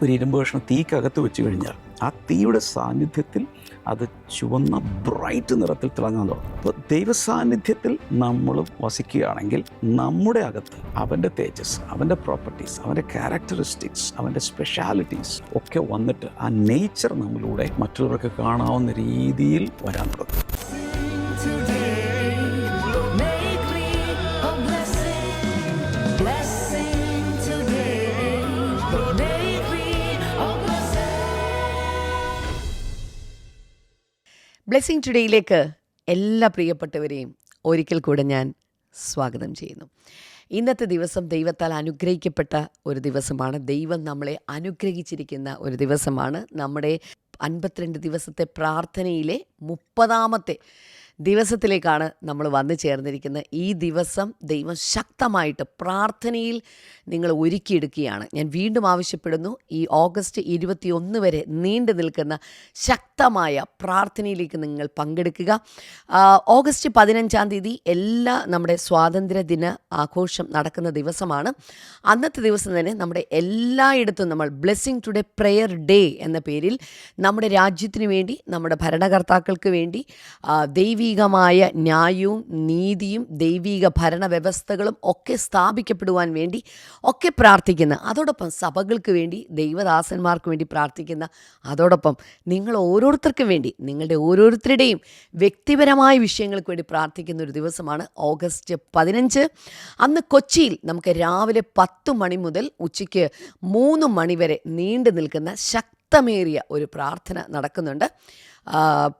ഒരു ഇരുമ്പ് കഷ്ണം തീക്കകത്ത് വെച്ച് കഴിഞ്ഞാൽ ആ തീയുടെ സാന്നിധ്യത്തിൽ അത് ചുവന്ന ബ്രൈറ്റ് നിറത്തിൽ തിളങ്ങാൻ തുടങ്ങും. അപ്പോൾ ദൈവസാന്നിധ്യത്തിൽ നമ്മൾ വസിക്കുകയാണെങ്കിൽ നമ്മുടെ അകത്ത് അവൻ്റെ തേജസ്, അവൻ്റെ പ്രോപ്പർട്ടീസ്, അവൻ്റെ ക്യാരക്ടറിസ്റ്റിക്സ്, അവൻ്റെ സ്പെഷ്യാലിറ്റീസ് ഒക്കെ വന്നിട്ട് ആ നേച്ചർ നമ്മളിലൂടെ മറ്റുള്ളവർക്ക് കാണാവുന്ന രീതിയിൽ വരാൻ തുടങ്ങും. ബ്ലെസ്സിങ് ടുഡേയിലേക്ക് എല്ലാ പ്രിയപ്പെട്ടവരെയും ഒരിക്കൽ കൂടെ ഞാൻ സ്വാഗതം ചെയ്യുന്നു. ഇന്നത്തെ ദിവസം ദൈവത്താൽ അനുഗ്രഹിക്കപ്പെട്ട ഒരു ദിവസമാണ്. ദൈവം നമ്മളെ അനുഗ്രഹിച്ചിരിക്കുന്ന ഒരു ദിവസമാണ്. നമ്മുടെ 52 ദിവസത്തെ പ്രാർത്ഥനയിലെ 30ാമത്തെ ദിവസത്തിലേക്കാണ് നമ്മൾ വന്നു ചേർന്നിരിക്കുന്നത്. ഈ ദിവസം ദൈവം ശക്തമായിട്ട് പ്രാർത്ഥനയിൽ നിങ്ങൾ ഒരുക്കിയെടുക്കുകയാണ്. ഞാൻ വീണ്ടും ആവശ്യപ്പെടുന്നു, ഈ ഓഗസ്റ്റ് 21 വരെ നീണ്ടു നിൽക്കുന്ന ശക്തമായ പ്രാർത്ഥനയിലേക്ക് നിങ്ങൾ പങ്കെടുക്കുക. ഓഗസ്റ്റ് 15-ാം തീയതി എല്ലാ നമ്മുടെ സ്വാതന്ത്ര്യദിന ആഘോഷം നടക്കുന്ന ദിവസമാണ്. അന്നത്തെ ദിവസം തന്നെ നമ്മുടെ എല്ലായിടത്തും നമ്മൾ ബ്ലെസ്സിങ് ടുഡേ പ്രെയർ ഡേ എന്ന പേരിൽ നമ്മുടെ രാജ്യത്തിന് വേണ്ടി, നമ്മുടെ ഭരണകർത്താക്കൾക്ക് വേണ്ടി ദൈവികമായ ന്യായവും നീതിയും ദൈവിക ഭരണ വ്യവസ്ഥകളും ഒക്കെ സ്ഥാപിക്കപ്പെടുവാൻ വേണ്ടി ഒക്കെ പ്രാർത്ഥിക്കുന്ന, അതോടൊപ്പം സഭകൾക്ക് വേണ്ടി, ദൈവദാസന്മാർക്ക് വേണ്ടി പ്രാർത്ഥിക്കുന്ന, അതോടൊപ്പം നിങ്ങൾ ഓരോരുത്തർക്കും വേണ്ടി, നിങ്ങളുടെ ഓരോരുത്തരുടെയും വ്യക്തിപരമായ വിഷയങ്ങൾക്ക് വേണ്ടി പ്രാർത്ഥിക്കുന്ന ഒരു ദിവസമാണ് ഓഗസ്റ്റ് 15. അന്ന് കൊച്ചിയിൽ നമുക്ക് രാവിലെ 10 മണി മുതൽ ഉച്ചയ്ക്ക് 3 മണി വരെ നീണ്ടു നിൽക്കുന്ന ശക്തമേറിയ ഒരു പ്രാർത്ഥന നടക്കുന്നുണ്ട്.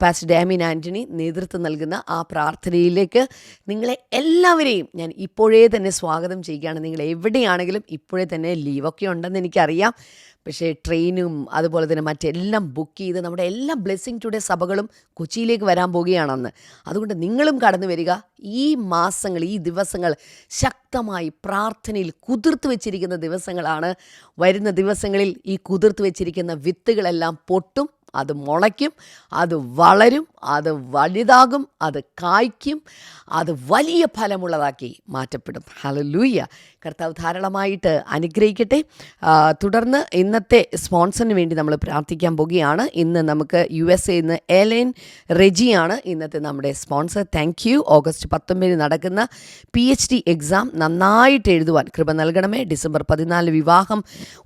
പാസ്റ്റർ ഡാമിൻ ആൻ്റണി നേതൃത്വം നൽകുന്ന ആ പ്രാർത്ഥനയിലേക്ക് നിങ്ങളെ എല്ലാവരെയും ഞാൻ ഇപ്പോഴേ തന്നെ സ്വാഗതം ചെയ്യുകയാണ്. നിങ്ങൾ എവിടെയാണെങ്കിലും ഇപ്പോഴേ തന്നെ ലീവൊക്കെ ഉണ്ടെന്ന് എനിക്കറിയാം. പക്ഷേ ട്രെയിനും അതുപോലെ തന്നെ മറ്റെല്ലാം ബുക്ക് ചെയ്ത് നമ്മുടെ എല്ലാ ബ്ലെസ്സിങ് ടുഡേ സഭകളും കൊച്ചിയിലേക്ക് വരാൻ പോവുകയാണെന്ന്. അതുകൊണ്ട് നിങ്ങളും കടന്നു വരിക. ഈ മാസങ്ങൾ, ഈ ദിവസങ്ങൾ ശക്തമായി പ്രാർത്ഥനയിൽ കുതിർത്ത് വെച്ചിരിക്കുന്ന ദിവസങ്ങളാണ്. വരുന്ന ദിവസങ്ങളിൽ ഈ കുതിർത്ത് വെച്ചിരിക്കുന്ന വിത്തുകളെല്ലാം പൊട്ടും, അത് മുളയ്ക്കും, അത് വളരും, അത് വലുതാകും, അത് കായ്ക്കും, അത് വലിയ ഫലമുള്ളതാക്കി മാറ്റപ്പെടും. ഹല്ലേലൂയ. കർത്താവ് ധാരാളമായിട്ട് അനുഗ്രഹിക്കട്ടെ. തുടർന്ന് ഇന്നത്തെ സ്പോൺസറിന് വേണ്ടി നമ്മൾ പ്രാർത്ഥിക്കാൻ പോകുകയാണ്. ഇന്ന് നമുക്ക് USA നിന്ന് എലൻ റെജിയാണ് ഇന്നത്തെ നമ്മുടെ സ്പോൺസർ. Thank you. ഓഗസ്റ്റ് 19 നടക്കുന്ന PhD എക്സാം നന്നായിട്ട് എഴുതുവാൻ കൃപ നൽകണമേ. ഡിസംബർ 14 വിവാഹം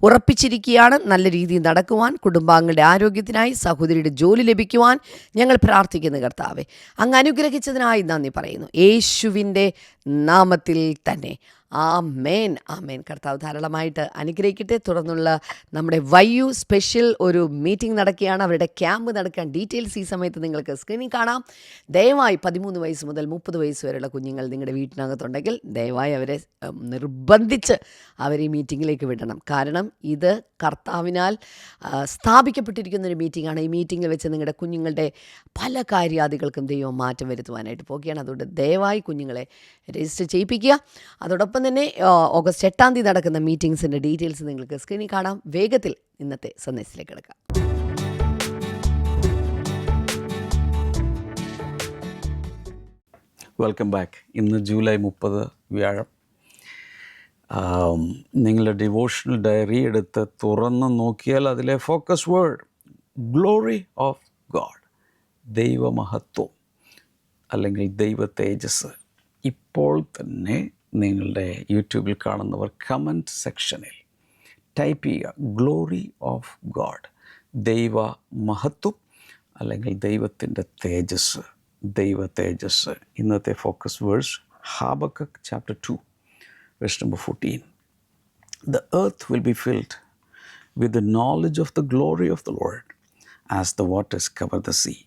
ഉറപ്പിച്ചിരിക്കുകയാണ്. നല്ല രീതിയിൽ നടക്കുവാൻ, കുടുംബാംഗങ്ങളുടെ ആരോഗ്യത്തിനായി, സഹോദരിയുടെ ജോലി ലഭിക്കുവാൻ ഞങ്ങൾ പ്രാർത്ഥിക്കുന്നു. കർത്താവെ, അങ്ങ് അനുഗ്രഹിച്ചതിനായി നന്ദി പറയുന്നു, യേശുവിൻ്റെ നാമത്തിൽ തന്നെ. ആമേൻ, ആമേൻ. കർത്താവ് ധാരാളമായിട്ട് അനുഗ്രഹിക്കട്ടെ. തുടർന്നുള്ള നമ്മുടെ വൈയു സ്പെഷ്യൽ ഒരു മീറ്റിംഗ് നടക്കുകയാണ്. അവരുടെ ക്യാമ്പ് നടക്കാൻ ഡീറ്റെയിൽസ് ഈ സമയത്ത് നിങ്ങൾക്ക് സ്ക്രീനിൽ കാണാം. ദയവായി 13 വയസ്സ് മുതൽ 30 വയസ്സ് വരെയുള്ള കുഞ്ഞുങ്ങൾ നിങ്ങളുടെ വീട്ടിനകത്തുണ്ടെങ്കിൽ ദയവായി അവരെ നിർബന്ധിച്ച് അവരെ ഈ മീറ്റിങ്ങിലേക്ക് വിടണം. കാരണം ഇത് കർത്താവിനാൽ സ്ഥാപിക്കപ്പെട്ടിരിക്കുന്ന ഒരു മീറ്റിംഗാണ്. ഈ മീറ്റിങ്ങിൽ വെച്ച് നിങ്ങളുടെ കുഞ്ഞുങ്ങളുടെ പല കാര്യാദികൾക്കും ദൈവം മാറ്റം വരുത്തുവാനായിട്ട് പോകുകയാണ്. അതുകൊണ്ട് ദയവായി കുഞ്ഞുങ്ങളെ രജിസ്റ്റർ ചെയ്യിപ്പിക്കുക. അതോടൊപ്പം തന്നെ ഓഗസ്റ്റ് 8-ാം തീയതി നടക്കുന്ന മീറ്റിംഗ്സിൻ്റെ ഡീറ്റെയിൽസ് നിങ്ങൾക്ക് സ്ക്രീനിൽ കാണാം. വേഗത്തിൽ ഇന്നത്തെ സന്ദേശത്തിലേക്ക് കിടക്കാം. Welcome back. ഇന്ന് ജൂലൈ 30 വ്യാഴം. നിങ്ങളുടെ ഡിവോഷണൽ ഡയറി എടുത്ത് തുറന്ന് നോക്കിയാൽ അതിലെ focus word glory of God, ദൈവമഹത്വം അല്ലെങ്കിൽ ദൈവ തേജസ്. ഇപ്പോൾ തന്നെ നിങ്ങളുടെ യൂട്യൂബിൽ കാണുന്നവർ കമൻറ്റ് സെക്ഷനിൽ ടൈപ്പ് ചെയ്യുക ഗ്ലോറി ഓഫ് ഗോഡ്, ദൈവ മഹത്വം അല്ലെങ്കിൽ ദൈവത്തിൻ്റെ തേജസ്, ദൈവ തേജസ്. ഇന്നത്തെ focus verse Habakkuk chapter 2 verse number 14. The earth will be filled with the knowledge of the glory of the Lord as the waters cover the sea.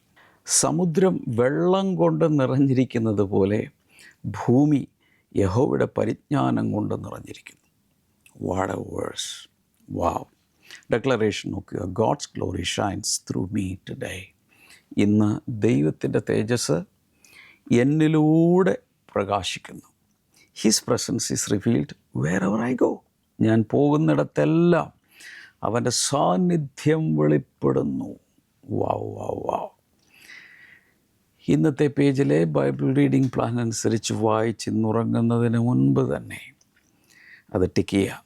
സമുദ്രം വെള്ളം കൊണ്ട് നിറഞ്ഞിരിക്കുന്നത് പോലെ ഭൂമി യഹോവയുടെ പരിജ്ഞാനം കൊണ്ട് നിറഞ്ഞിരിക്കുന്നു. What a verse! Wow! Declaration നോക്കുക. God's glory shines through me today. ഇന്ന് ദൈവത്തിൻ്റെ തേജസ് എന്നിലൂടെ പ്രകാശിക്കുന്നു. His presence is revealed wherever I go. ഞാൻ പോകുന്നിടത്തെല്ലാം അവൻ്റെ സാന്നിധ്യം വെളിപ്പെടുന്നു. വാവ് വാവ് വാവ്! ഇന്നത്തെ പേജിലെ ബൈബിൾ റീഡിംഗ് പ്ലാൻ അനുസരിച്ച് വായിച്ചിന്നുറങ്ങുന്നതിന് മുൻപ് തന്നെ അത് ടിക്ക് ചെയ്യുക.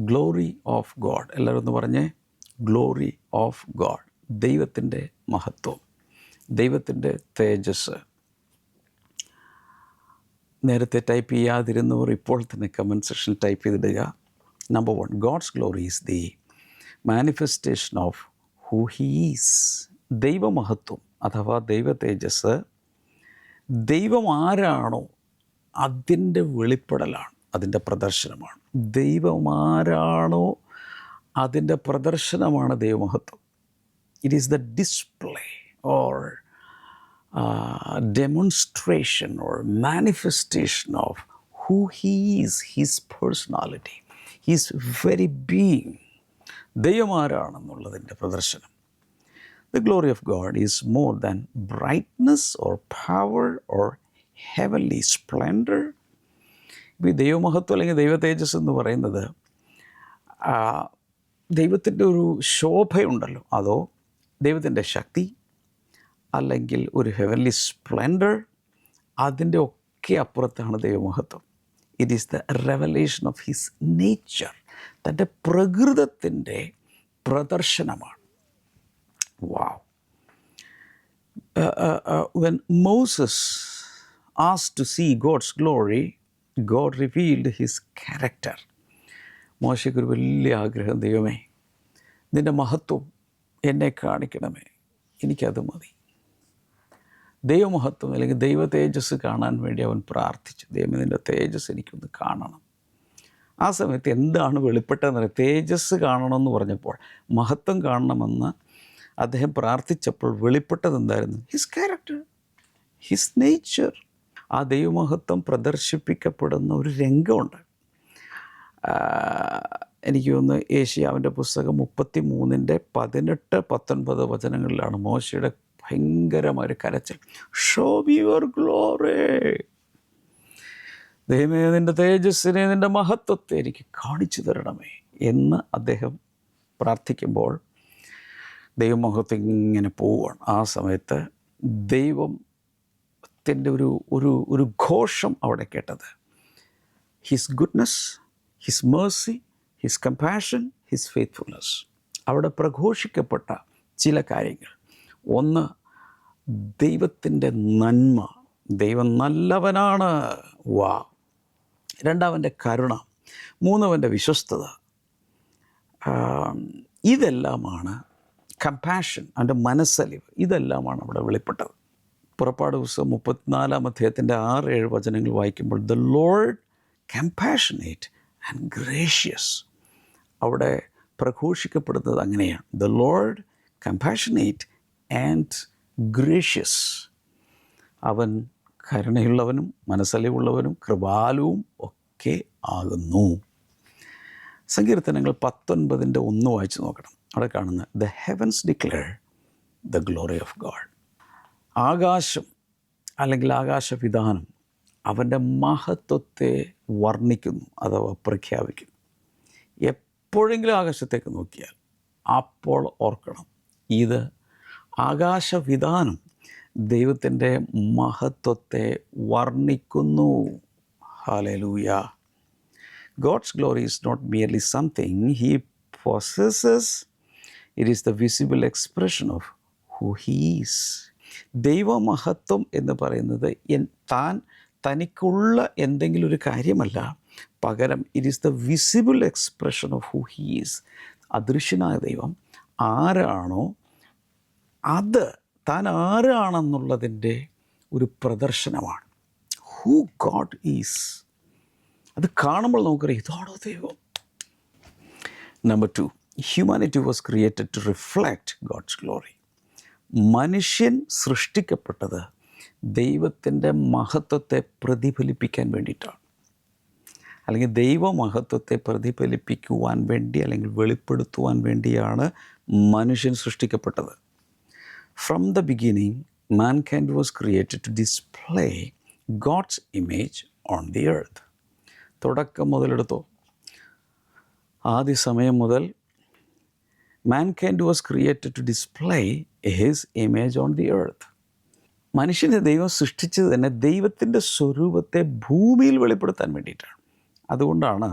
Glory of God. എല്ലാവരും ഒന്ന് പറഞ്ഞേ, ഗ്ലോറി ഓഫ് ഗോഡ്. ദൈവത്തിൻ്റെ മഹത്വം, ദൈവത്തിൻ്റെ തേജസ്. നേരത്തെ ടൈപ്പ് ചെയ്യാതിരുന്നവർ ഇപ്പോൾ തന്നെ കമൻറ്റ് സെക്ഷനിൽ ടൈപ്പ് ചെയ്തിടുക. Number 1, God's glory is the manifestation of who he is. ദൈവമഹത്വം അഥവാ ദൈവ തേജസ് ദൈവം ആരാണോ അതിൻ്റെ വെളിപ്പെടലാണ്, അതിൻ്റെ പ്രദർശനമാണ്. ദൈവമാരാണോ അതിൻ്റെ പ്രദർശനമാണ് ദൈവമഹത്വം. It is the display or demonstration or manifestation of who he is, his personality, his very being. ദൈവമാരാണെന്നുള്ളതിൻ്റെ പ്രദർശനം. The glory of God is more than brightness or power or heavenly splendor. ഇപ്പോൾ ഈ ദൈവമഹത്വം അല്ലെങ്കിൽ ദൈവ തേജസ് എന്ന് പറയുന്നത് ദൈവത്തിൻ്റെ ഒരു ശോഭയുണ്ടല്ലോ, അതോ ദൈവത്തിൻ്റെ ശക്തി, അല്ലെങ്കിൽ ഒരു ഹെവൻലി സ്പ്ലെൻഡർ, അതിൻ്റെ ഒക്കെ അപ്പുറത്താണ് ദൈവമഹത്വം. It is the revelation of his nature. തൻ്റെ പ്രകൃതത്തിൻ്റെ പ്രദർശനമാണ്. വാവ്. When Moses asked to see God's glory, God revealed his character. മോശയ്ക്കൊരു വലിയ ആഗ്രഹം, ദൈവമേ നിൻ്റെ മഹത്വം എന്നെ കാണിക്കണമേ, എനിക്കത് മതി. ദൈവമഹത്വം അല്ലെങ്കിൽ ദൈവ തേജസ് കാണാൻ വേണ്ടി അവൻ പ്രാർത്ഥിച്ചു. ദൈവമേ നിൻ്റെ തേജസ് എനിക്കൊന്ന് കാണണം. ആ സമയത്ത് എന്താണ് വെളിപ്പെട്ടതെന്ന് തേജസ് കാണണമെന്ന് പറഞ്ഞപ്പോൾ, മഹത്വം കാണണമെന്ന് അദ്ദേഹം പ്രാർത്ഥിച്ചപ്പോൾ വെളിപ്പെട്ടത് എന്തായിരുന്നു? His character, his nature. ആ ദൈവമഹത്വം പ്രദർശിപ്പിക്കപ്പെടുന്ന ഒരു രംഗമുണ്ട്. എനിക്ക് തോന്നുന്നു ഏശയ്യാവിൻ്റെ പുസ്തകം 33:18-19 വചനങ്ങളിലാണ് മോശയുടെ ഭയങ്കരമായൊരു കരച്ചിൽ. Show me your glory. ദൈവമേ നിൻ്റെ തേജസ്സിനെ, നിൻ്റെ മഹത്വത്തെ എനിക്ക് കാണിച്ചു തരണമേ എന്ന് അദ്ദേഹം പ്രാർത്ഥിക്കുമ്പോൾ ദൈവമഹത്വം ഇങ്ങനെ പോവുകയാണ്. ആ സമയത്ത് ദൈവത്തിൻ്റെ ഒരു ഘോഷം അവിടെ കേട്ടത്. His goodness, his Mercy, his compassion, his faithfulness. അവിടെ പ്രഘോഷിക്കപ്പെട്ട ചില കാര്യങ്ങൾ. ഒന്ന്, ദൈവത്തിൻ്റെ നന്മ, ദൈവം നല്ലവനാണ്. വാ. രണ്ടാമൻ്റെ കരുണ. മൂന്നവൻ്റെ വിശ്വസ്തത. ഇതെല്ലാമാണ് കമ്പാഷൻ, അവൻ്റെ മനസ്സലിവ്. ഇതെല്ലാമാണ് അവിടെ വെളിപ്പെട്ടത്. പുറപ്പാട് പുസ്തകം 34-6-7 വചനങ്ങൾ വായിക്കുമ്പോൾ the Lord compassionate and gracious. അവിടെ പ്രഘോഷിക്കപ്പെടുന്നത് അങ്ങനെയാണ്. The Lord compassionate and gracious. അവൻ കരുണയുള്ളവനും മനസ്സലിവുള്ളവനും കൃപാലുവും ഒക്കെ ആകുന്നു. സങ്കീർത്തനങ്ങൾ 19:1 വായിച്ച് നോക്കണം. അവിടെ കാണുന്ന the heavens declare the glory of God. ആകാശം അല്ലെങ്കിൽ ആകാശവിധാനം അവൻ്റെ മഹത്വത്തെ വർണ്ണിക്കുന്നു അഥവാ പ്രഖ്യാപിക്കുന്നു. എപ്പോഴെങ്കിലും ആകാശത്തേക്ക് നോക്കിയാൽ അപ്പോൾ ഓർക്കണം, ഇത് ആകാശവിധാനം ദൈവത്തിൻ്റെ മഹത്വത്തെ വർണ്ണിക്കുന്നു. Hallelujah. God's glory is not merely something he possesses, it is the visible expression of who he is. ദൈവമഹത്വം എന്ന് പറയുന്നത് തനിക്കുള്ള എന്തെങ്കിലും ഒരു കാര്യമല്ല, പകരം it is the visible expression of who he is. അദൃശ്യനായ ദൈവം ആരാണോ അത് താൻ ആരാണെന്നുള്ളതിൻ്റെ ഒരു പ്രദർശനമാണ്. Who God is. അത് കാണുമ്പോൾ നമുക്കറിയാം ഇതാണോ ദൈവം. Number 2, humanity was created to reflect God's glory. മനുഷ്യൻ സൃഷ്ടിക്കപ്പെട്ടത് ദൈവത്തിൻ്റെ മഹത്വത്തെ പ്രതിഫലിപ്പിക്കാൻ വേണ്ടിയിട്ടാണ്, അല്ലെങ്കിൽ ദൈവമഹത്വത്തെ പ്രതിഫലിപ്പിക്കുവാൻ വേണ്ടി അല്ലെങ്കിൽ വെളിപ്പെടുത്തുവാൻ വേണ്ടിയാണ് മനുഷ്യൻ സൃഷ്ടിക്കപ്പെട്ടത്. From the beginning, mankind was created to display God's image on the earth. തുടക്കം മുതലെടുത്തോ, ആദ്യ സമയം മുതൽ mankind was created to display his image on the earth. മനുഷ്യനെ ദൈവം സൃഷ്ടിച്ചത് തന്നെ ദൈവത്തിൻ്റെ സ്വരൂപത്തെ ഭൂമിയിൽ വെളിപ്പെടുത്താൻ വേണ്ടിയിട്ടാണ്. അതുകൊണ്ടാണ്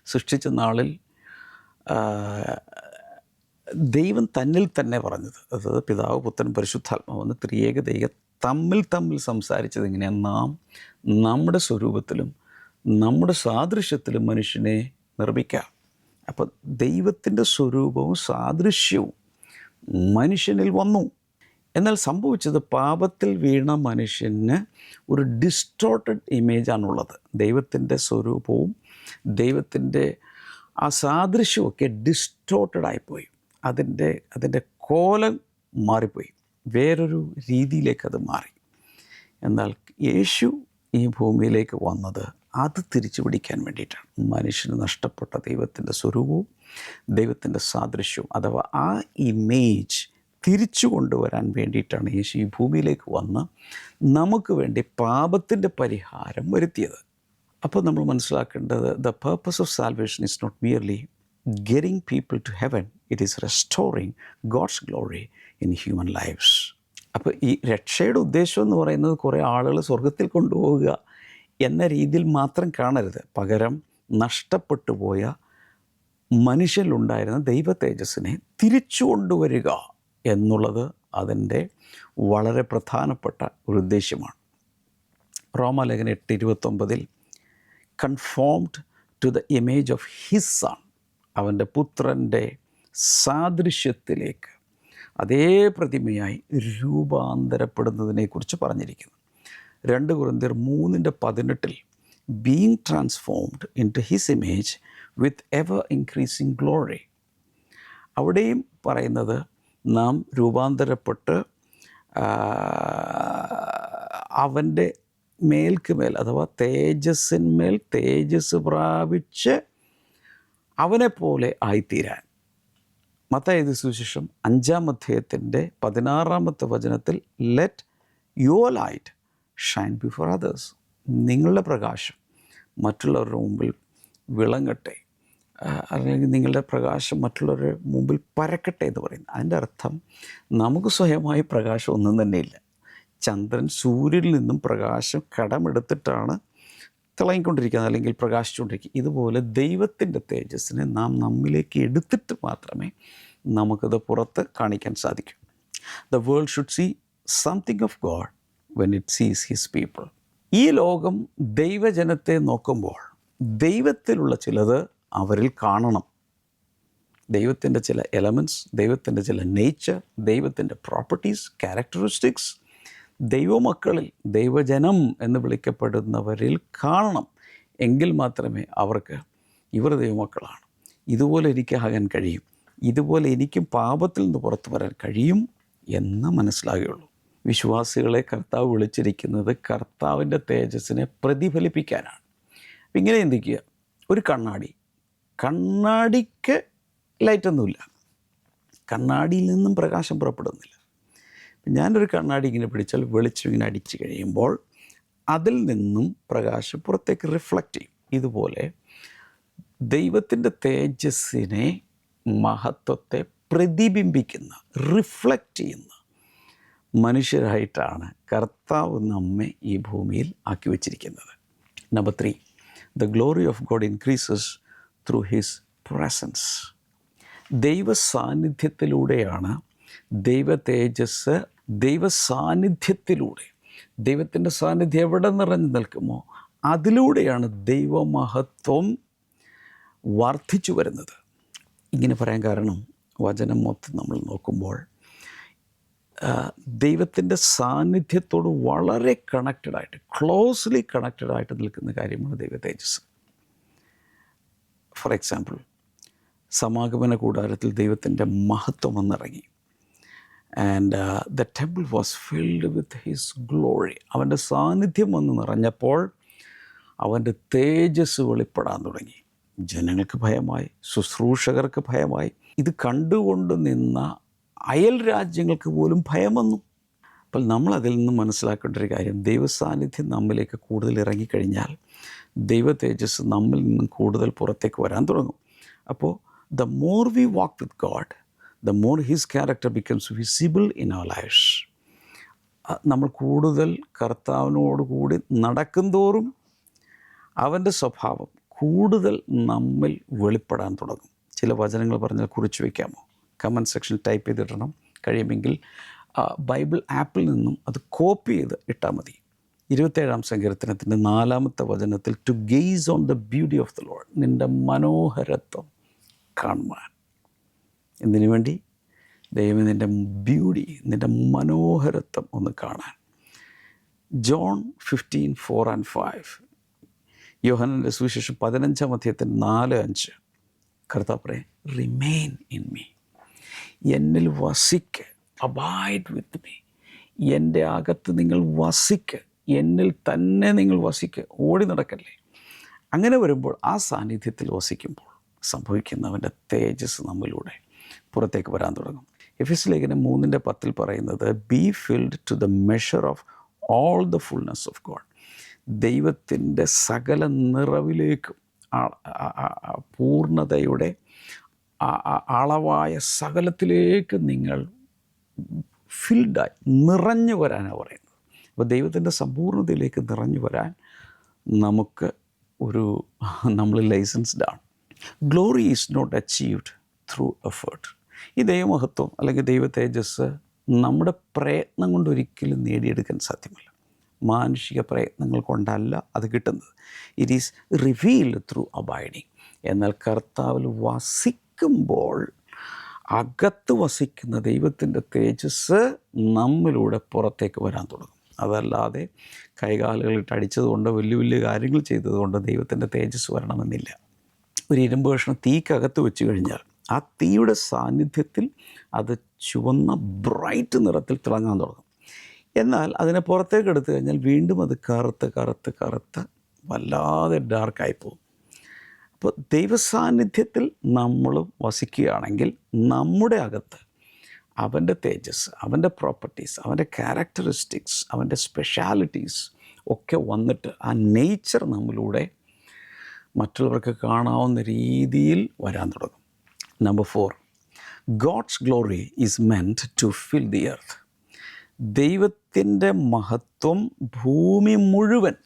സൃഷ്ടിച്ച നാളിൽ ദൈവം തന്നിൽ തന്നെ പറഞ്ഞത്, അതായത് പിതാവ്, പുത്രൻ, പരിശുദ്ധാത്മാവെന്ന് ത്രിയേക ദൈവം തമ്മിൽ സംസാരിച്ചത് എങ്ങനെയാണ്? നാം നമ്മുടെ സ്വരൂപത്തിലും നമ്മുടെ സാദൃശ്യത്തിലും മനുഷ്യനെ നിർമ്മിക്കാം. അപ്പം ദൈവത്തിൻ്റെ സ്വരൂപവും സാദൃശ്യവും മനുഷ്യനിൽ വന്നു. എന്നാൽ സംഭവിച്ചത്, പാപത്തിൽ വീണ മനുഷ്യന് ഒരു ഡിസ്റ്റോർട്ടഡ് ഇമേജാണുള്ളത്. ദൈവത്തിൻ്റെ സ്വരൂപവും ദൈവത്തിൻ്റെ ആ സാദൃശ്യമൊക്കെ ഡിസ്റ്റോർട്ടഡായിപ്പോയി. അതിൻ്റെ കോലം മാറിപ്പോയി, വേറൊരു രീതിയിലേക്ക് അത് മാറി. എന്നാൽ യേശു ഈ ഭൂമിയിലേക്ക് വന്നത് അത് തിരിച്ചു പിടിക്കാൻ വേണ്ടിയിട്ടാണ്. മനുഷ്യന് നഷ്ടപ്പെട്ട ദൈവത്തിൻ്റെ സ്വരൂപവും ദൈവത്തിൻ്റെ സാദൃശ്യവും, അഥവാ ആ ഇമേജ് തിരിച്ചു കൊണ്ടുവരാൻ വേണ്ടിയിട്ടാണ് യേശു ഈ ഭൂമിയിലേക്ക് വന്ന് നമുക്ക് വേണ്ടി പാപത്തിൻ്റെ പരിഹാരം വരുത്തിയത്. അപ്പോൾ നമ്മൾ മനസ്സിലാക്കേണ്ടത്, the purpose of salvation is not merely getting people to heaven, it is restoring God's glory in human lives. അപ്പോൾ ഈ രക്ഷയുടെ ഉദ്ദേശം എന്ന് പറയുന്നത് കുറേ ആളുകൾ സ്വർഗത്തിൽ കൊണ്ടുപോവുക എന്ന രീതിയിൽ മാത്രം കാണരുത്. പകരം നഷ്ടപ്പെട്ടു പോയ മനുഷ്യനിലുണ്ടായിരുന്ന ദൈവ തേജസ്സിനെ തിരിച്ചു കൊണ്ടുവരിക എന്നുള്ളത് അതിൻ്റെ വളരെ പ്രധാനപ്പെട്ട ഒരു ഉദ്ദേശ്യമാണ്. റോമാലേഖനം 8:29 conformed to the image of his son, അവൻ്റെ പുത്രൻ്റെ സാദൃശ്യത്തിലേക്ക്, അതേ പ്രതിമയായി രൂപാന്തരപ്പെടുന്നതിനെക്കുറിച്ച് പറഞ്ഞിരിക്കുന്നു. 2 കൊരിന്ത്യർ 3:18 being transformed into his image with ever increasing glory. അവിടെയും പറയുന്നത് നാം രൂപാന്തരപ്പെട്ട് അവൻ്റെ മേൽക്കുമേൽ, അഥവാ തേജസ്സിന്മേൽ തേജസ് പ്രാപിച്ച് അവനെപ്പോലെ ആയിത്തീരാൻ. മത്തായി സുവിശേഷം 5-ാം അധ്യായത്തിൻ്റെ 16-ാമത്തെ വചനത്തിൽ, let your light Shine before others, നിങ്ങളുടെ പ്രകാശം മറ്റുള്ളവരുടെ മുമ്പിൽ വിളങ്ങട്ടെ, അല്ലെങ്കിൽ നിങ്ങളുടെ പ്രകാശം മറ്റുള്ളവരുടെ മുമ്പിൽ പരക്കട്ടെ എന്ന് പറയുന്നു. അതിൻ്റെ അർത്ഥം, നമുക്ക് സ്വയമായി പ്രകാശം ഒന്നും തന്നെയില്ല. ചന്ദ്രൻ സൂര്യനിൽ നിന്നും പ്രകാശം കടമെടുത്തിട്ടാണ് തിളങ്ങിക്കൊണ്ടിരിക്കുന്നത്, അല്ലെങ്കിൽ പ്രകാശിച്ചുകൊണ്ടിരിക്കുക. ഇതുപോലെ ദൈവത്തിൻ്റെ തേജസ്സിനെ നാം നമ്മിലേക്ക് എടുത്തിട്ട് മാത്രമേ നമുക്കത് പുറത്ത് കാണിക്കാൻ സാധിക്കൂ. The world should see something of God when it sees his people. ഈ ലോകം ദൈവജനത്തെ നോക്കുമ്പോൾ ദൈവത്തിലുള്ള ചിലത് അവരിൽ കാണണം. ദൈവത്തിൻ്റെ ചില എലമെൻറ്റ്സ്, ദൈവത്തിൻ്റെ ചില നേച്ചർ, ദൈവത്തിൻ്റെ പ്രോപ്പർട്ടീസ്, ക്യാരക്ടറിസ്റ്റിക്സ് ദൈവമക്കളിൽ, ദൈവജനം എന്ന് വിളിക്കപ്പെടുന്നവരിൽ കാണണം. എങ്കിൽ മാത്രമേ അവർക്ക് ഇവർ ദൈവമക്കളാണ്, ഇതുപോലെ എനിക്കാകാൻ കഴിയും, ഇതുപോലെ എനിക്കും പാപത്തിൽ നിന്ന് പുറത്തു വരാൻ കഴിയും എന്ന് മനസ്സിലാകുകയുള്ളൂ. വിശ്വാസികളെ കർത്താവ് വിളിച്ചിരിക്കുന്നത് കർത്താവിൻ്റെ തേജസ്സിനെ പ്രതിഫലിപ്പിക്കാനാണ്. അപ്പം ഇങ്ങനെ ചിന്തിക്കുക, ഒരു കണ്ണാടിക്ക് ലൈറ്റൊന്നുമില്ല, കണ്ണാടിയിൽ നിന്നും പ്രകാശം പുറപ്പെടുന്നില്ല. ഞാനൊരു കണ്ണാടി ഇങ്ങനെ പിടിച്ചാൽ വെളിച്ചം ഇങ്ങനെ അടിച്ചു കഴിയുമ്പോൾ അതിൽ നിന്നും പ്രകാശം പുറത്തേക്ക് റിഫ്ലക്റ്റ് ചെയ്യും. ഇതുപോലെ ദൈവത്തിൻ്റെ തേജസ്സിനെ, മഹത്വത്തെ പ്രതിബിംബിക്കുന്ന, റിഫ്ലക്റ്റ് ചെയ്യുന്ന മനുഷ്യരായിട്ടാണ് കർത്താവ് നമ്മെ ഈ ഭൂമിയിൽ ആക്കി വച്ചിരിക്കുന്നത്. Number 3, the glory of God increases through his presence. ദൈവ സാന്നിധ്യത്തിലൂടെയാണ് ദൈവ തേജസ്, ദൈവ സാന്നിധ്യത്തിലൂടെ, ദൈവത്തിൻ്റെ സാന്നിധ്യം എവിടെ നിറഞ്ഞു നിൽക്കുമോ അതിലൂടെയാണ് ദൈവമഹത്വം വർദ്ധിച്ചു വരുന്നത്. ഇങ്ങനെ പറയാൻ കാരണം, വചനം മൊത്തം നമ്മൾ നോക്കുമ്പോൾ ദൈവത്തിൻ്റെ സാന്നിധ്യത്തോട് വളരെ കണക്റ്റഡായിട്ട്, ക്ലോസ്ലി കണക്റ്റഡായിട്ട് നിൽക്കുന്ന കാര്യമാണ് ദൈവ തേജസ്. ഫോർ എക്സാമ്പിൾ, സമാഗമന കൂടാരത്തിൽ ദൈവത്തിൻ്റെ മഹത്വം വന്നിറങ്ങി. And the temple was filled with his glory. അവൻ്റെ സാന്നിധ്യം വന്ന് നിറഞ്ഞപ്പോൾ അവൻ്റെ തേജസ് വെളിപ്പെടാൻ തുടങ്ങി. ജനങ്ങൾക്ക് ഭയമായി, ശുശ്രൂഷകർക്ക് ഭയമായി. ഇത് കണ്ടുകൊണ്ട് നിന്ന അയൽ രാജ്യങ്ങൾക്ക് പോലും ഭയം വന്നു. അപ്പോൾ നമ്മളതിൽ നിന്ന് മനസ്സിലാക്കേണ്ട ഒരു കാര്യം, ദൈവസാന്നിധ്യം നമ്മിലേക്ക് കൂടുതൽ ഇറങ്ങിക്കഴിഞ്ഞാൽ ദൈവ തേജസ് നമ്മിൽ നിന്നും കൂടുതൽ പുറത്തേക്ക് വരാൻ തുടങ്ങും. അപ്പോൾ the more we walk with God, the more His character becomes visible in our lives. നമ്മൾ കൂടുതൽ കർത്താവിനോട് കൂടി നടക്കും തോറും അവൻ്റെ സ്വഭാവം കൂടുതൽ നമ്മിൽ വെളിപ്പെടാൻ തുടങ്ങും. ചില വചനങ്ങൾ പറഞ്ഞാൽ കുറിച്ച് വയ്ക്കാമോ? കമൻറ്റ് സെക്ഷൻ ടൈപ്പ് ചെയ്തിടണം. കഴിയുമെങ്കിൽ ബൈബിൾ ആപ്പിൽ നിന്നും അത് കോപ്പി ചെയ്ത് ഇട്ടാൽ മതി. 27-ാം സങ്കീർത്തനത്തിൻ്റെ 4-ാമത്തെ വചനത്തിൽ, to gaze on the beauty of the Lord, നിൻ്റെ മനോഹരത്വം കാണുവാൻ. എന്തിനു വേണ്ടി? ദൈവം നിൻ്റെ ബ്യൂട്ടി, നിൻ്റെ മനോഹരത്വം ഒന്ന് കാണാൻ. ജോൺ 15:4-5, യോഹന്നാൻ്റെ സുവിശേഷം 15-ാം അധ്യായത്തിൻ്റെ 4-5, കർത്താവ് പറയും, റിമെയിൻ ഇൻ മീ, എന്നിൽ വസിക്ക്, അബൈഡ് വിത്ത് മീ, എൻ്റെ അകത്ത് നിങ്ങൾ വസിക്ക്, എന്നിൽ തന്നെ നിങ്ങൾ വസിക്ക്, ഓടി നടക്കല്ലേ. അങ്ങനെ വരുമ്പോൾ, ആ സാന്നിധ്യത്തിൽ വസിക്കുമ്പോൾ സംഭവിക്കുന്നവൻ്റെ തേജസ് നമ്മിലൂടെ പുറത്തേക്ക് വരാൻ തുടങ്ങും. എഫെസ്യ ലേഖനം 3:10 പറയുന്നത്, be filled to the measure of all the fullness of God, ദൈവത്തിൻ്റെ സകല നിറവിലേക്കും പൂർണ്ണതയുടെ അളവായ സകലത്തിലേക്ക് നിങ്ങൾ ഫിൽഡായി നിറഞ്ഞു വരാനാണ് പറയുന്നത്. അപ്പോൾ ദൈവത്തിൻ്റെ സമ്പൂർണ്ണതയിലേക്ക് നിറഞ്ഞു വരാൻ നമുക്ക് നമ്മൾ ലൈസൻസ്ഡ് ആണ്. Glory is not achieved through effort. ഈ ദൈവമഹത്വം അല്ലെങ്കിൽ ദൈവ തേജസ് നമ്മുടെ പ്രയത്നം കൊണ്ട് ഒരിക്കലും നേടിയെടുക്കാൻ സാധ്യമല്ല. മാനുഷിക പ്രയത്നങ്ങൾ കൊണ്ടല്ല അത് കിട്ടുന്നത്. It is revealed through abiding. എന്നാൽ കർത്താവിൽ വസിക്കുമ്പോൾ അകത്ത് വസിക്കുന്ന ദൈവത്തിൻ്റെ തേജസ് നമ്മിലൂടെ പുറത്തേക്ക് വരാൻ തുടങ്ങും. അതല്ലാതെ കൈകാലുകളിട്ട് അടിച്ചതുകൊണ്ട് വലിയ വലിയ കാര്യങ്ങൾ ചെയ്തതുകൊണ്ട് ദൈവത്തിൻ്റെ തേജസ് വരണമെന്നില്ല. ഒരു ഇരുമ്പ് കഷ്ണം തീക്കകത്ത് വെച്ച് കഴിഞ്ഞാൽ ആ തീയുടെ സാന്നിധ്യത്തിൽ അത് ചുവന്ന ബ്രൈറ്റ് നിറത്തിൽ തിളങ്ങാൻ തുടങ്ങും. എന്നാൽ അതിനെ പുറത്തേക്ക് എടുത്തു കഴിഞ്ഞാൽ വീണ്ടും അത് കറുത്ത് വല്ലാതെ ഡാർക്കായി പോകും. അപ്പോൾ ദൈവസാന്നിധ്യത്തിൽ നമ്മൾ വസിക്കുകയാണെങ്കിൽ നമ്മുടെ അകത്ത് അവൻ്റെ തേജസ്, അവൻ്റെ പ്രോപ്പർട്ടീസ്, അവൻ്റെ ക്യാരക്ടറിസ്റ്റിക്സ്, അവൻ്റെ സ്പെഷ്യാലിറ്റീസ് ഒക്കെ വന്നിട്ട് ആ നേച്ചർ നമ്മളിലൂടെ മറ്റുള്ളവർക്ക് കാണാവുന്ന രീതിയിൽ വരാൻ തുടങ്ങും. Number 4, God's glory is meant to fill the earth. ദൈവത്തിൻ്റെ മഹത്വം ഭൂമി മുഴുവൻ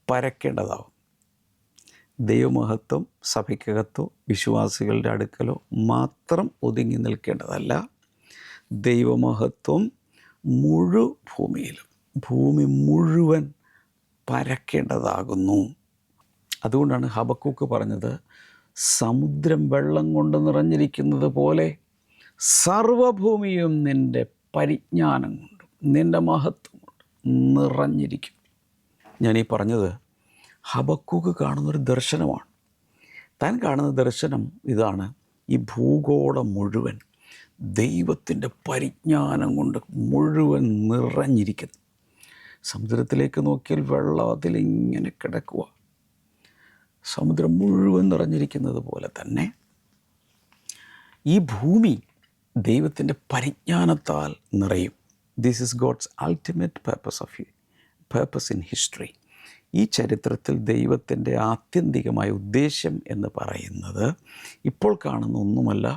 പരക്കേണ്ടതാവും. ദൈവമഹത്വം സഭയ്ക്കകത്തോ വിശ്വാസികളുടെ അടുക്കലോ മാത്രം ഒതുങ്ങി നിൽക്കേണ്ടതല്ല. ദൈവമഹത്വം ഭൂമി മുഴുവൻ പരക്കേണ്ടതാകുന്നു. അതുകൊണ്ടാണ് ഹബക്കൂക്ക് പറഞ്ഞത്, സമുദ്രം വെള്ളം കൊണ്ട് നിറഞ്ഞിരിക്കുന്നത് പോലെ സർവഭൂമിയും നിൻ്റെ പരിജ്ഞാനം കൊണ്ടും നിൻ്റെ മഹത്വം കൊണ്ടും നിറഞ്ഞിരിക്കും. ഞാനീ പറഞ്ഞത് ഹബക്കൂക്ക് കാണുന്നൊരു ദർശനമാണ്. താൻ കാണുന്ന ദർശനം ഇതാണ്: ഈ ഭൂഗോളം മുഴുവൻ ദൈവത്തിൻ്റെ പരിജ്ഞാനം കൊണ്ട് മുഴുവൻ നിറഞ്ഞിരിക്കുന്നു. സമുദ്രത്തിലേക്ക് നോക്കിയാൽ വെള്ളം അതിലിങ്ങനെ കിടക്കുക. സമുദ്രം മുഴുവൻ നിറഞ്ഞിരിക്കുന്നത് പോലെ തന്നെ ഈ ഭൂമി ദൈവത്തിൻ്റെ പരിജ്ഞാനത്താൽ നിറയും. This is God's ultimate purpose in history. ഈ ചരിത്രത്തിൽ ദൈവത്തിൻ്റെ ആത്യന്തികമായ ഉദ്ദേശം എന്ന് പറയുന്നത് ഇപ്പോൾ കാണുന്ന ഒന്നുമല്ല,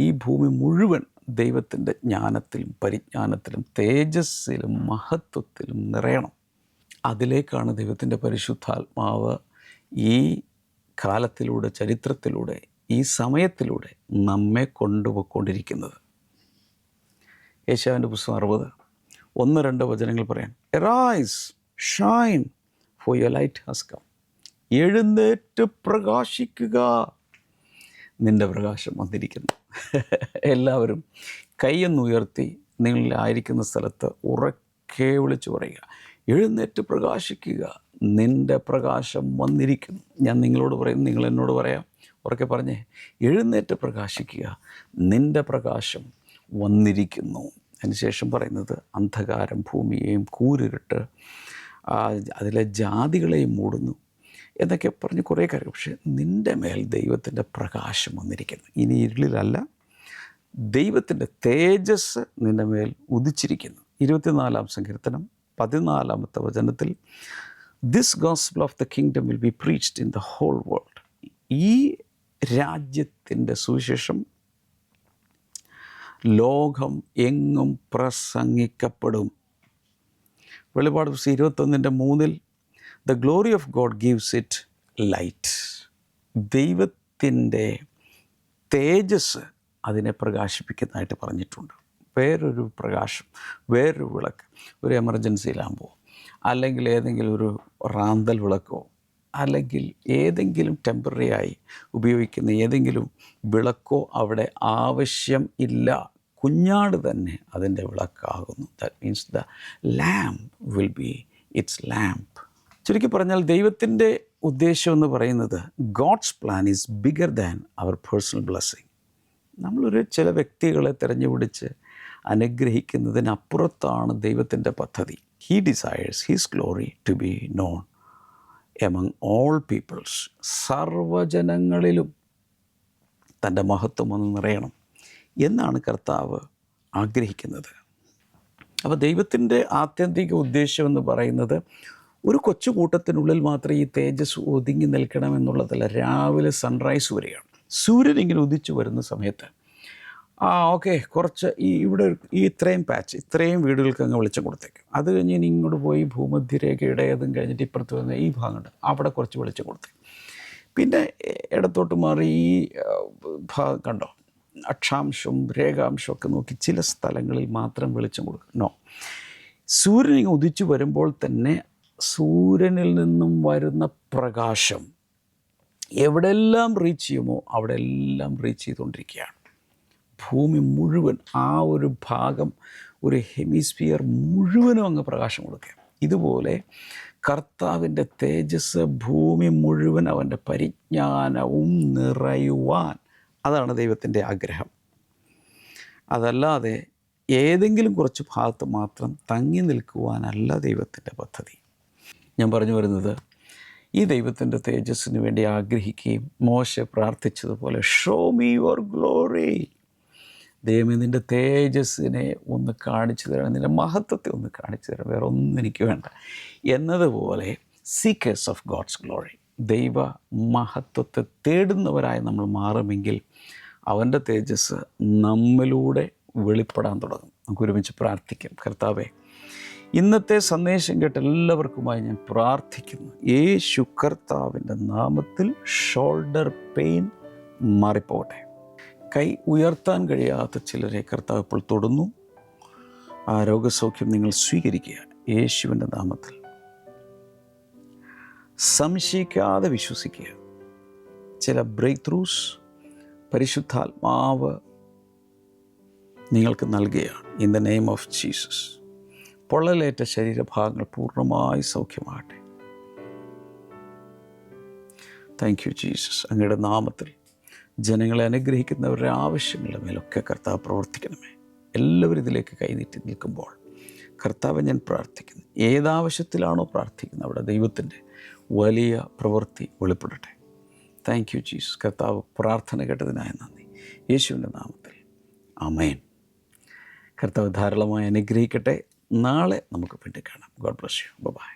ഈ ഭൂമി മുഴുവൻ ദൈവത്തിൻ്റെ ജ്ഞാനത്തിലും പരിജ്ഞാനത്തിലും തേജസ്സിലും മഹത്വത്തിലും നിറയണം. അതിലേക്കാണ് ദൈവത്തിൻ്റെ പരിശുദ്ധാത്മാവ് ഈ കാലത്തിലൂടെ, ചരിത്രത്തിലൂടെ, ഈ സമയത്തിലൂടെ നമ്മെ കൊണ്ടുപോയിക്കൊണ്ടിരിക്കുന്നത്. യെശയ്യാവിൻ്റെ പുസ്തകം 60:1-2 വചനങ്ങൾ പറയാൻ, arise shine for your light has come. എഴുന്നേറ്റ് പ്രകാശിക്കുക, നിൻ്റെ പ്രകാശം വന്നിരിക്കുന്നു. എല്ലാവരും കൈയൊന്നുയർത്തി നിങ്ങളായിരിക്കുന്ന സ്ഥലത്ത് ഉറക്കെ വിളിച്ചു പറയുക, എഴുന്നേറ്റ് പ്രകാശിക്കുക, നിൻ്റെ പ്രകാശം വന്നിരിക്കുന്നു. ഞാൻ നിങ്ങളോട് പറയും, നിങ്ങൾ എന്നോട് പറയാം, ഉറക്കെ പറഞ്ഞേ, എഴുന്നേറ്റ് പ്രകാശിക്കുക, നിൻ്റെ പ്രകാശം വന്നിരിക്കുന്നു. അതിനുശേഷം പറയുന്നത്, അന്ധകാരം ഭൂമിയെയും കൂരിരുട്ട് അതിലെ ജാതികളെയും മൂടുന്നു എന്നൊക്കെ പറഞ്ഞ് കുറേ കാര്യം. പക്ഷേ നിൻ്റെ മേൽ ദൈവത്തിൻ്റെ പ്രകാശം വന്നിരിക്കുന്നു. ഇനി ഇരുളിലല്ല, ദൈവത്തിൻ്റെ തേജസ് നിൻ്റെ മേൽ ഉദിച്ചിരിക്കുന്നു. 24-ാം സങ്കീർത്തനം 14-ാമത്തെ വചനത്തിൽ, this gospel of the kingdom will be preached in the whole world. ഈ രാജ്യത്തിൻ്റെ സുവിശേഷം ലോകം എങ്ങും പ്രസംഗിക്കപ്പെടും. വെളിപാട് 21:3, the glory of God gives it light. ദൈവത്തിൻ്റെ തേജസ് അതിനെ പ്രകാശിപ്പിക്കുന്നതായിട്ട് പറഞ്ഞിട്ടുണ്ട്. വേറൊരു പ്രകാശം, വേറൊരു വിളക്ക്, ഒരു എമർജൻസി ലാമ്പോ അല്ലെങ്കിൽ ഏതെങ്കിലും ഒരു റാന്തൽ വിളക്കോ അല്ലെങ്കിൽ ഏതെങ്കിലും ടെമ്പററി ആയി ഉപയോഗിക്കുന്ന ഏതെങ്കിലും വിളക്കോ അവിടെ ആവശ്യം ഇല്ല. കുഞ്ഞാട് തന്നെ അതിൻ്റെ വിളക്കാകുന്നു. That means the lamp will be its lamp. ചുരുക്കി പറഞ്ഞാൽ ദൈവത്തിൻ്റെ ഉദ്ദേശം എന്ന് പറയുന്നത് God's plan is bigger than our personal blessing. നമ്മളൊരു ചില വ്യക്തികളെ തിരഞ്ഞുപിടിച്ച് അനുഗ്രഹിക്കുന്നതിനപ്പുറത്താണ് ദൈവത്തിൻ്റെ പദ്ധതി. He desires his glory to be known among all peoples. സർവ്വജനങ്ങളിലും തൻ്റെ മഹത്വം ഒന്ന് നിറയണം എന്നാണ് കർത്താവ് ആഗ്രഹിക്കുന്നത്. അപ്പോൾ ദൈവത്തിൻ്റെ ആത്യന്തിക ഉദ്ദേശം എന്ന് പറയുന്നത് ഒരു കൊച്ചു കൂട്ടത്തിനുള്ളിൽ മാത്രമേ ഈ തേജസ് ഒതുങ്ങി നിൽക്കണമെന്നുള്ളതല്ല. രാവിലെ സൺറൈസ് വരെയാണ്. സൂര്യൻ ഇങ്ങനെ ഉദിച്ചു വരുന്ന സമയത്ത് ഓക്കെ കുറച്ച് ഇവിടെ ഇത്രയും പാച്ച്, ഇത്രയും വീടുകൾക്ക് അങ്ങ് വെളിച്ചം കൊടുത്തേക്കും. അത് കഴിഞ്ഞ് ഇനി ഇങ്ങോട്ട് പോയി ഭൂമധ്യരേഖയുടെ അതും കഴിഞ്ഞിട്ട് ഇപ്പുറത്ത് വന്ന് ഈ ഭാഗമുണ്ട്, അവിടെ കുറച്ച് വെളിച്ചം കൊടുത്തേക്കും. പിന്നെ ഇടത്തോട്ട് മാറി ഈ ഭാഗം കണ്ടോ, അക്ഷാംശവും രേഖാംശവും ഒക്കെ നോക്കി ചില സ്ഥലങ്ങളിൽ മാത്രം വെളിച്ചം കൊടുക്കും. നോ, സൂര്യൻ ഇങ്ങനെ ഉദിച്ചു വരുമ്പോൾ തന്നെ സൂര്യനിൽ നിന്നും വരുന്ന പ്രകാശം എവിടെയെല്ലാം റീച്ച് ചെയ്യുമോ അവിടെ എല്ലാം റീച്ച് ചെയ്തുകൊണ്ടിരിക്കുകയാണ്. ഭൂമി മുഴുവൻ, ആ ഒരു ഭാഗം, ഒരു ഹെമിസ്ഫിയർ മുഴുവനും അങ്ങ് പ്രകാശം കൊടുക്കുക. ഇതുപോലെ കർത്താവിൻ്റെ തേജസ് ഭൂമി മുഴുവൻ അവൻ്റെ പരിജ്ഞാനവും നിറയുവാൻ, അതാണ് ദൈവത്തിൻ്റെ ആഗ്രഹം. അതല്ലാതെ ഏതെങ്കിലും കുറച്ച് ഭാഗത്ത് മാത്രം തങ്ങി നിൽക്കുവാനല്ല ദൈവത്തിൻ്റെ പദ്ധതി. ഞാൻ പറഞ്ഞു വരുന്നത്, ഈ ദൈവത്തിൻ്റെ തേജസ്സിന് വേണ്ടി ആഗ്രഹിക്കുകയും മോശെ പ്രാർത്ഥിച്ചതുപോലെ ഷോ മീ യുവർ ഗ്ലോറി, ദൈവമേ നിൻ്റെ തേജസ്സിനെ ഒന്ന് കാണിച്ചു തരണം, നിൻ്റെ മഹത്വത്തെ ഒന്ന് കാണിച്ചു തരണം, വേറെ ഒന്നും എനിക്ക് വേണ്ട എന്നതുപോലെ സീക്കേഴ്സ് ഓഫ് ഗോഡ്സ് ഗ്ലോറി, ദൈവ മഹത്വത്തെ തേടുന്നവരായി നമ്മൾ മാറുമെങ്കിൽ അവൻ്റെ തേജസ് നമ്മിലൂടെ വെളിപ്പെടാൻ തുടങ്ങും. നമുക്ക് ഒരുമിച്ച് പ്രാർത്ഥിക്കാം. കർത്താവേ, ഇന്നത്തെ സന്ദേശം കേട്ട എല്ലാവർക്കുമായി ഞാൻ പ്രാർത്ഥിക്കുന്നു. യേശു കർത്താവിൻ്റെ നാമത്തിൽ ഷോൾഡർ പെയിൻ മാറിപ്പോകട്ടെ. കൈ ഉയർത്താൻ കഴിയാത്ത ചിലരെ കർത്താവ് ഇപ്പോൾ തൊടുന്നു. ആ രോഗസൗഖ്യം നിങ്ങൾ സ്വീകരിക്കുക യേശുവിൻ്റെ നാമത്തിൽ. സംശയിക്കാതെ വിശ്വസിക്കുക. ചില ബ്രേക്ക് ത്രൂസ് പരിശുദ്ധാത്മാവ് നിങ്ങൾക്ക് നൽകുകയാണ്. In the name of Jesus. പൊള്ളലേറ്റ ശരീരഭാഗങ്ങൾ പൂർണ്ണമായി സൗഖ്യമാകട്ടെ. Thank you Jesus. അങ്ങയുടെ നാമത്തിൽ ജനങ്ങളെ അനുഗ്രഹിക്കുന്നവരുടെ ആവശ്യങ്ങളുടെ മേലൊക്കെ കർത്താവ് പ്രവർത്തിക്കണമേ. എല്ലാവരും ഇതിലേക്ക് കൈനീട്ടി നിൽക്കുമ്പോൾ കർത്താവ് ഞാൻ പ്രാർത്ഥിക്കുന്നു, ഏതാവശ്യത്തിലാണോ പ്രാർത്ഥിക്കുന്നത് അവിടെ ദൈവത്തിൻ്റെ വലിയ പ്രവൃത്തി വെളിപ്പെടട്ടെ. Thank you Jesus. കർത്താവ് പ്രാർത്ഥന കേട്ടതിനായി നന്ദി. യേശുവിൻ്റെ നാമത്തിൽ ആമേൻ. കർത്താവ് ധാരാളമായി അനുഗ്രഹിക്കട്ടെ. നാളെ നമുക്ക് വീണ്ടും കാണാം. God bless you. ബൈ.